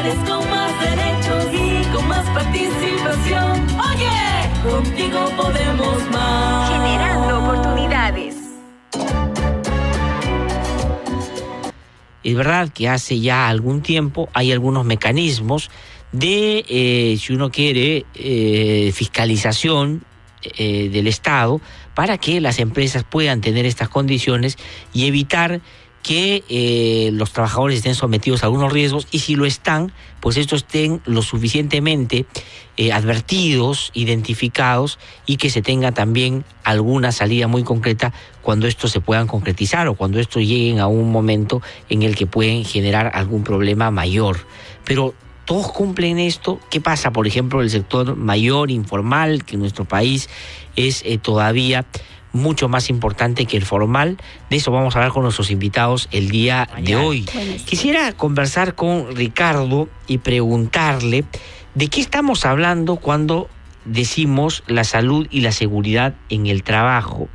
mujeres con más derechos y con más participación. Oye, contigo podemos más. Generando oportunidades. Es verdad que hace ya algún tiempo hay algunos mecanismos de, si uno quiere, fiscalización del Estado para que las empresas puedan tener estas condiciones y evitar que los trabajadores estén sometidos a algunos riesgos, y si lo están, pues estos estén lo suficientemente advertidos, identificados, y que se tenga también alguna salida muy concreta cuando estos se puedan concretizar o cuando estos lleguen a un momento en el que pueden generar algún problema mayor. Pero todos cumplen esto. ¿Qué pasa, por ejemplo, el sector mayor, informal, que en nuestro país es todavía mucho más importante que el formal? De eso vamos a hablar con nuestros invitados el día de hoy. Quisiera conversar con Ricardo y preguntarle de qué estamos hablando cuando decimos la salud y la seguridad en el trabajo.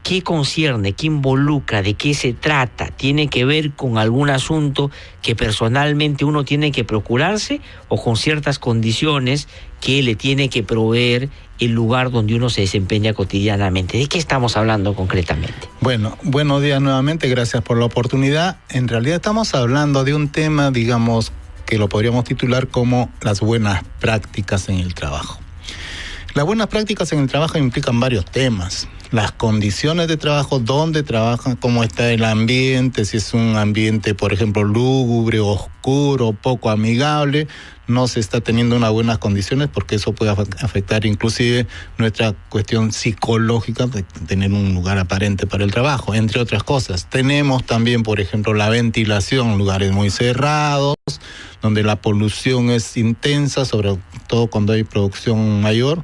¿Qué concierne? ¿Qué involucra? ¿De qué se trata? ¿Tiene que ver con algún asunto que personalmente uno tiene que procurarse o con ciertas condiciones que le tiene que proveer el lugar donde uno se desempeña cotidianamente? ¿De qué estamos hablando concretamente? Bueno, buenos días nuevamente, gracias por la oportunidad. En realidad estamos hablando de un tema, digamos, que lo podríamos titular como las buenas prácticas en el trabajo. Las buenas prácticas en el trabajo implican varios temas. Las condiciones de trabajo, dónde trabajan, cómo está el ambiente, si es un ambiente, por ejemplo, lúgubre, oscuro, poco amigable, no se está teniendo unas buenas condiciones, porque eso puede afectar inclusive nuestra cuestión psicológica de tener un lugar aparente para el trabajo, entre otras cosas. Tenemos también, por ejemplo, la ventilación, lugares muy cerrados, donde la polución es intensa, sobre todo cuando hay producción mayor.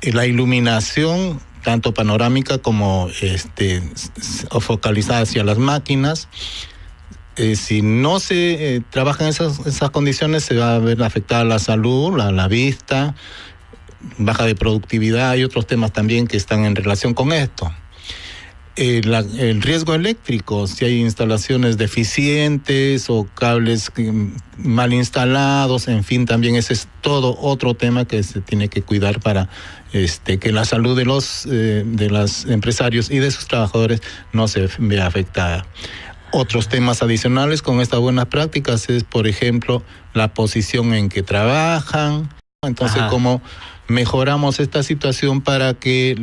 La iluminación, tanto panorámica como focalizada hacia las máquinas. Si no se trabaja en esas condiciones, se va a ver afectada la salud, la vista, baja de productividad y otros temas también que están en relación con esto. El riesgo eléctrico, si hay instalaciones deficientes o cables mal instalados, en fin, también ese es todo otro tema que se tiene que cuidar para que la salud de los empresarios y de sus trabajadores no se vea afectada. Otros temas adicionales con estas buenas prácticas es, por ejemplo, la posición en que trabajan. Entonces, ¿cómo mejoramos esta situación para que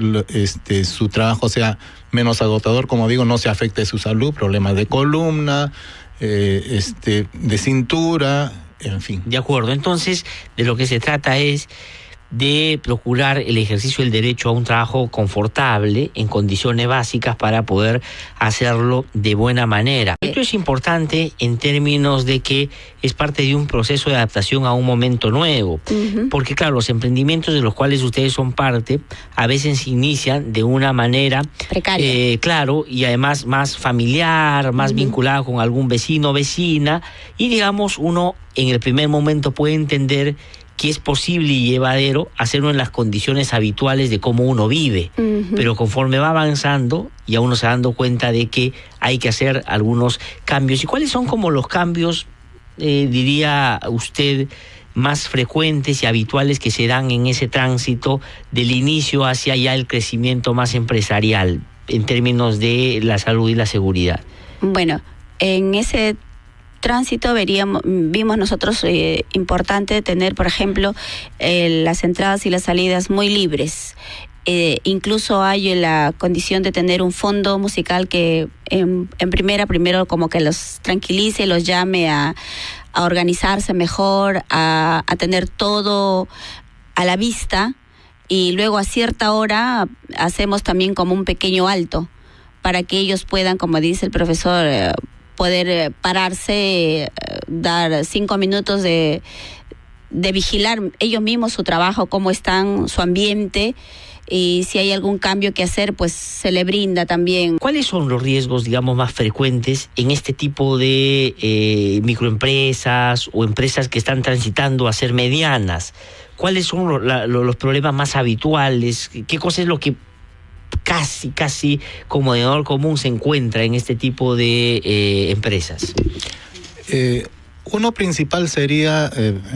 su trabajo sea menos agotador? Como digo, no se afecte su salud, problemas de columna, de cintura, en fin. De acuerdo. Entonces, de lo que se trata es de procurar el ejercicio del derecho a un trabajo confortable, en condiciones básicas, para poder hacerlo de buena manera. Esto es importante en términos de que es parte de un proceso de adaptación a un momento nuevo, porque claro, los emprendimientos de los cuales ustedes son parte, a veces se inician de una manera precaria, claro, y además más familiar, más vinculada con algún vecino o vecina, y digamos, uno en el primer momento puede entender que es posible y llevadero hacerlo en las condiciones habituales de cómo uno vive, pero conforme va avanzando, ya uno se va dando cuenta de que hay que hacer algunos cambios. ¿Y cuáles son como los cambios, diría usted, más frecuentes y habituales que se dan en ese tránsito del inicio hacia ya el crecimiento más empresarial en términos de la salud y la seguridad? Bueno, en ese tránsito vimos nosotros importante tener, por ejemplo, las entradas y las salidas muy libres. Incluso hay la condición de tener un fondo musical que primero como que los tranquilice, los llame a organizarse mejor, a tener todo a la vista, y luego a cierta hora hacemos también como un pequeño alto para que ellos puedan, como dice el profesor, poder pararse, dar 5 minutos de vigilar ellos mismos su trabajo, cómo están, su ambiente, y si hay algún cambio que hacer, pues se le brinda también. ¿Cuáles son los riesgos, digamos, más frecuentes en este tipo de microempresas o empresas que están transitando a ser medianas? ¿Cuáles son los problemas más habituales? ¿Qué cosa es lo que casi como denominador común se encuentra en este tipo de empresas? Uno principal sería,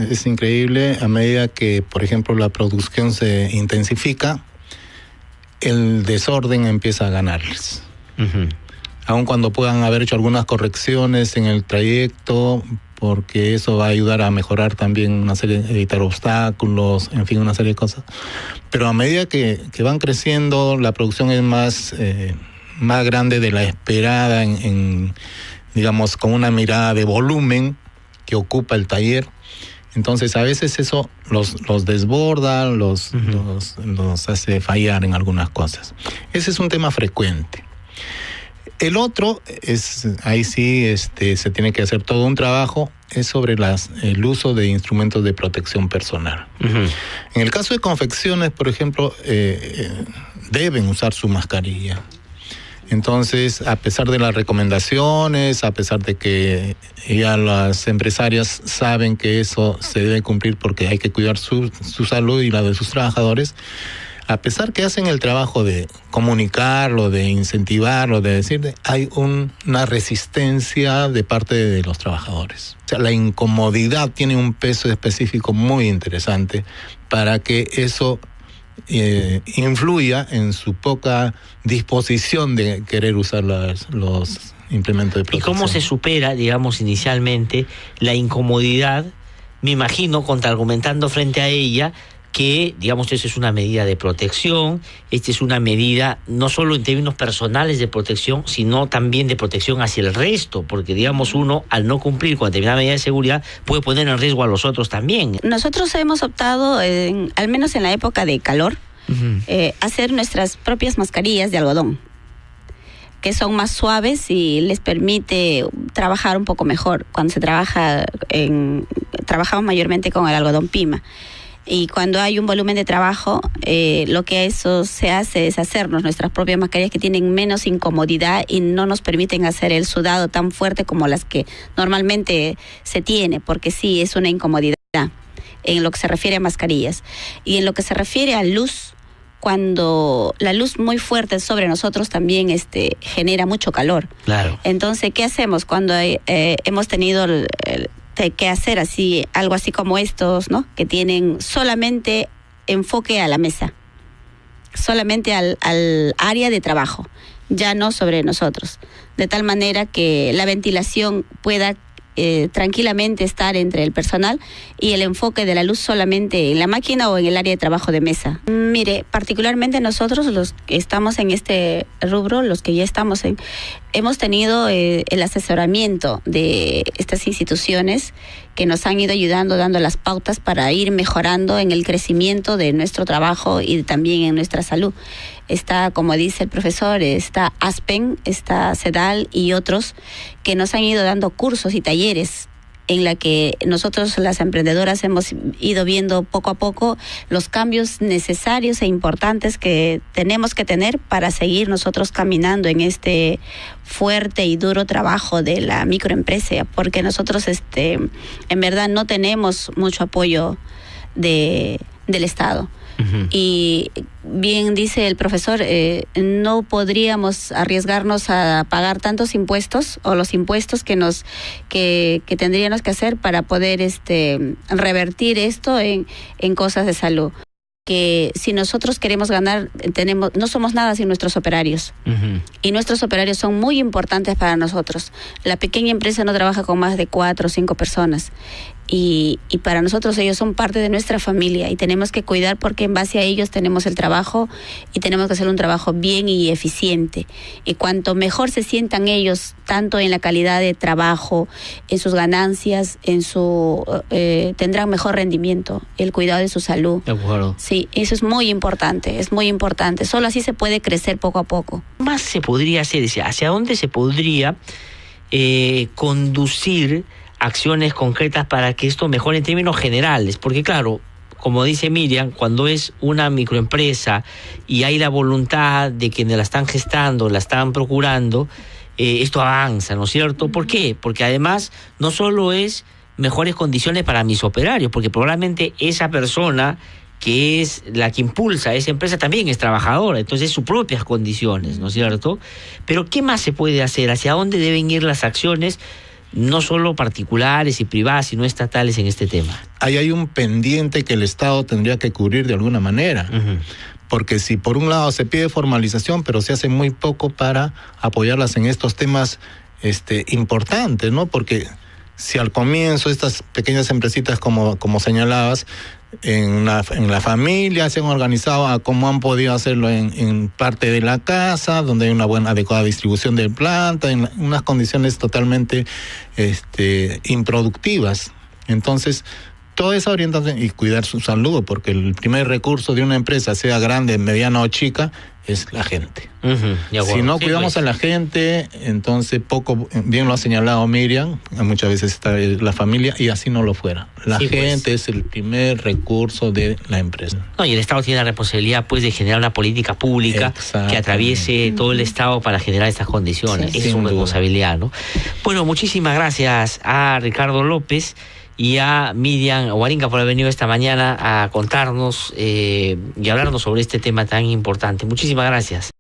es increíble, a medida que, por ejemplo, la producción se intensifica, el desorden empieza a ganarles. Uh-huh. Aun cuando puedan haber hecho algunas correcciones en el trayecto, porque eso va a ayudar a mejorar también una serie, evitar obstáculos, en fin, una serie de cosas. Pero a medida que van creciendo, la producción es más grande de la esperada, digamos, con una mirada de volumen que ocupa el taller. Entonces a veces eso los desborda, los hace fallar en algunas cosas. Ese es un tema frecuente. El otro es, ahí sí se tiene que hacer todo un trabajo, es sobre el uso de instrumentos de protección personal. Uh-huh. En el caso de confecciones, por ejemplo, deben usar su mascarilla. Entonces, a pesar de las recomendaciones, a pesar de que ya las empresarias saben que eso se debe cumplir porque hay que cuidar su salud y la de sus trabajadores, a pesar que hacen el trabajo de comunicarlo, de incentivarlo, de decir, hay una resistencia de parte de los trabajadores. O sea, la incomodidad tiene un peso específico muy interesante para que eso influya en su poca disposición de querer usar los implementos de protección. ¿Y cómo se supera, digamos, inicialmente la incomodidad? Me imagino, contraargumentando frente a ella, que, digamos, eso es una medida de protección, esta es una medida no solo en términos personales de protección, sino también de protección hacia el resto, porque, digamos, uno, al no cumplir con determinada medida de seguridad, puede poner en riesgo a los otros también. Nosotros hemos optado, al menos en la época de calor, hacer nuestras propias mascarillas de algodón, que son más suaves y les permite trabajar un poco mejor. Cuando se trabajamos mayormente con el algodón pima. Y cuando hay un volumen de trabajo, lo que eso se hace es hacernos nuestras propias mascarillas que tienen menos incomodidad y no nos permiten hacer el sudado tan fuerte como las que normalmente se tiene, porque sí es una incomodidad en lo que se refiere a mascarillas. Y en lo que se refiere a luz, cuando la luz muy fuerte sobre nosotros también genera mucho calor. Claro. Entonces, ¿qué hacemos cuando hemos tenido que hacer algo así como estos, ¿no? Que tienen solamente enfoque a la mesa, solamente al área de trabajo, ya no sobre nosotros, de tal manera que la ventilación pueda tranquilamente estar entre el personal y el enfoque de la luz solamente en la máquina o en el área de trabajo de mesa. Mire, particularmente nosotros los que estamos en este rubro, los que ya estamos hemos tenido el asesoramiento de estas instituciones que nos han ido ayudando, dando las pautas para ir mejorando en el crecimiento de nuestro trabajo y también en nuestra salud. Está, como dice el profesor, está ASPEN, está CEDAL y otros que nos han ido dando cursos y talleres en la que nosotros las emprendedoras hemos ido viendo poco a poco los cambios necesarios e importantes que tenemos que tener para seguir nosotros caminando en este fuerte y duro trabajo de la microempresa, porque nosotros en verdad no tenemos mucho apoyo del Estado. Uh-huh. Y bien dice el profesor, no podríamos arriesgarnos a pagar tantos impuestos o los impuestos que tendríamos que hacer para poder revertir esto en cosas de salud. Que si nosotros queremos ganar, no somos nada sin nuestros operarios. Uh-huh. Y nuestros operarios son muy importantes para nosotros. La pequeña empresa no trabaja con más de 4 o 5 personas. Y para nosotros ellos son parte de nuestra familia y tenemos que cuidar porque en base a ellos tenemos el trabajo y tenemos que hacer un trabajo bien y eficiente. Y cuanto mejor se sientan ellos, tanto en la calidad de trabajo, en sus ganancias, tendrán mejor rendimiento, el cuidado de su salud. De acuerdo. Sí, eso es muy importante, es muy importante. Solo así se puede crecer poco a poco. ¿Qué más se podría hacer? ¿Hacia dónde se podría conducir acciones concretas para que esto mejore en términos generales? Porque claro, como dice Miriam, cuando es una microempresa y hay la voluntad de quienes la están gestando, la están procurando, esto avanza, ¿no es cierto? ¿Por qué? Porque además no solo es mejores condiciones para mis operarios, porque probablemente esa persona que es la que impulsa a esa empresa también es trabajadora, entonces sus propias condiciones, ¿no es cierto? Pero ¿qué más se puede hacer? ¿Hacia dónde deben ir las acciones no solo particulares y privadas, sino estatales en este tema. Ahí hay un pendiente que el Estado tendría que cubrir de alguna manera. Porque si por un lado se pide formalización, pero se hace muy poco para apoyarlas en estos temas importantes, ¿no? Porque si al comienzo estas pequeñas empresitas, como señalabas, en la familia se han organizado a cómo han podido hacerlo en parte de la casa, donde hay una buena, adecuada distribución de planta, en unas condiciones totalmente improductivas. Entonces, toda esa orientación y cuidar su salud, porque el primer recurso de una empresa, sea grande, mediana o chica, es la gente. Si no cuidamos a la gente, entonces bien lo ha señalado Miriam, muchas veces está la familia, y así no lo fuera. La gente es el primer recurso de la empresa. No, y el Estado tiene la responsabilidad de generar una política pública que atraviese todo el Estado para generar estas condiciones. Es su responsabilidad, ¿no? Bueno, muchísimas gracias a Ricardo López y a Miriam Huaringa por haber venido esta mañana a contarnos y hablarnos sobre este tema tan importante. Muchísimas gracias.